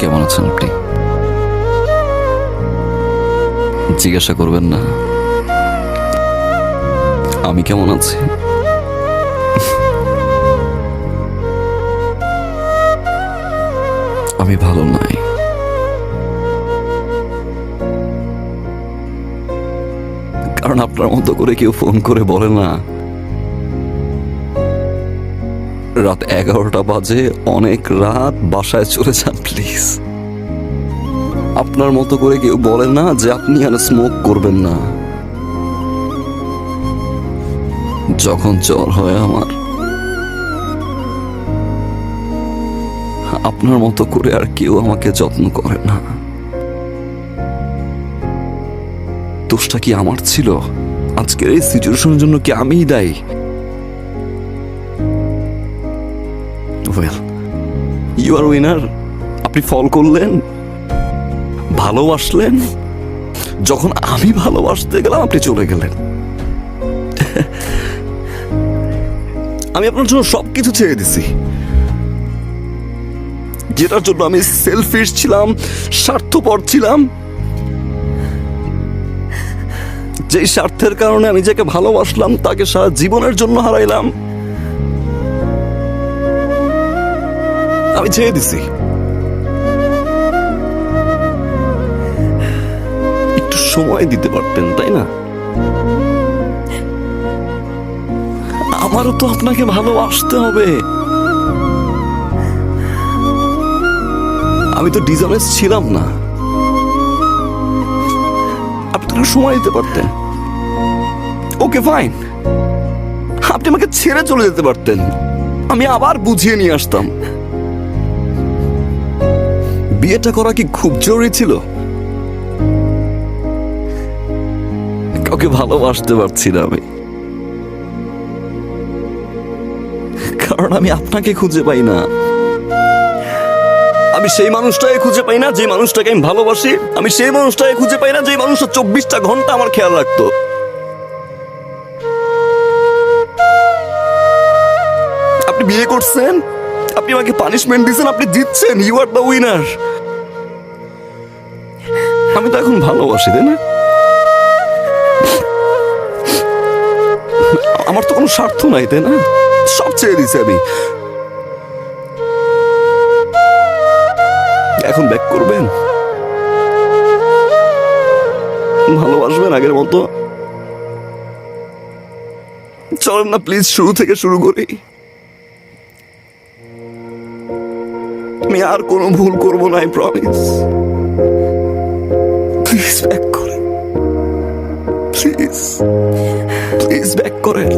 কেমন আছেন আপনি? জিজ্ঞাসা করবেন না আমি কেমন আছি? আমি ভালো নাই। কারণ আপনার মতো করে কেউ ফোন করে বলে না রাত 11টা বাজে, অনেক রাত, বাসায় চলে যান প্লিজ। আপনার মতো করে কেউ বলে না যে আপনি আর স্মোক করবেন না। যখন জ্বর হয় আমার, আপনার মতো করে আর কেউ আমাকে যত্ন করে না। দোষটা কি আমার ছিল? আজকের এই সিচুয়েশনের জন্য কি আমিই দায়ী? Well, you are winner. আপনি ফল করলেন, ভালোবাসলেন। যখন আমি ভালোবাসতে গেলাম আপনি চলে গেলেন। আমি আপনার জন্য সবকিছু ছেড়ে দিছি, যেটার জন্য আমি সেলফিশ ছিলাম, স্বার্থপর ছিলাম, যেই স্বার্থের কারণে আমি যাকে ভালোবাসলাম তাকে সারা জীবনের জন্য হারাইলাম। আমি ছেড়ে দিছি। একটু সময় দিতে পারতেন, তাই না? আমারও তো আপনাকে ভালোবাসতে হবে। আমি তো ডিসঅনেস্ট ছিলাম না। আপনি তো সময় দিতে পারতেন। ওকে ফাইন, আপনি আমাকে ছেড়ে চলে যেতে পারতেন, আমি আবার বুঝিয়ে নিয়ে আসতাম। বিয়েটা করা কি খুব জরুরি ছিল? কাউকে ভালোবাসতে পারছি না আমি, কারণ আমি আপনাকে খুঁজে পাই না। আমি সেই মানুষটাকে খুঁজে পাই না যে মানুষটাকে আমি ভালোবাসি। আমি সেই মানুষটাকে খুঁজে পাই না যে মানুষটা 24টা ঘন্টা আমার খেয়াল রাখতো। আপনি বিয়ে করছেন, আপনি আমাকে পানিশমেন্ট দিচ্ছেন, আপনি জিতছেন, ইউ আর দ্য উইনার। আমি তো এখন ভালোবাসি, তাই না? আমার তো কোনো স্বার্থ নাই, তাই না? সব ছেড়ে দিছি আমি। এখন ব্যাক করবেন, ভালোবাসবেন আগের মতো? চলেন না প্লিজ, শুরু থেকে শুরু করি। আমি আর কোনো ভুল করবো না, আই প্রমিস। প্লিজ ব্যাক করেন, প্লিজ প্লিজ ব্যাক করেন।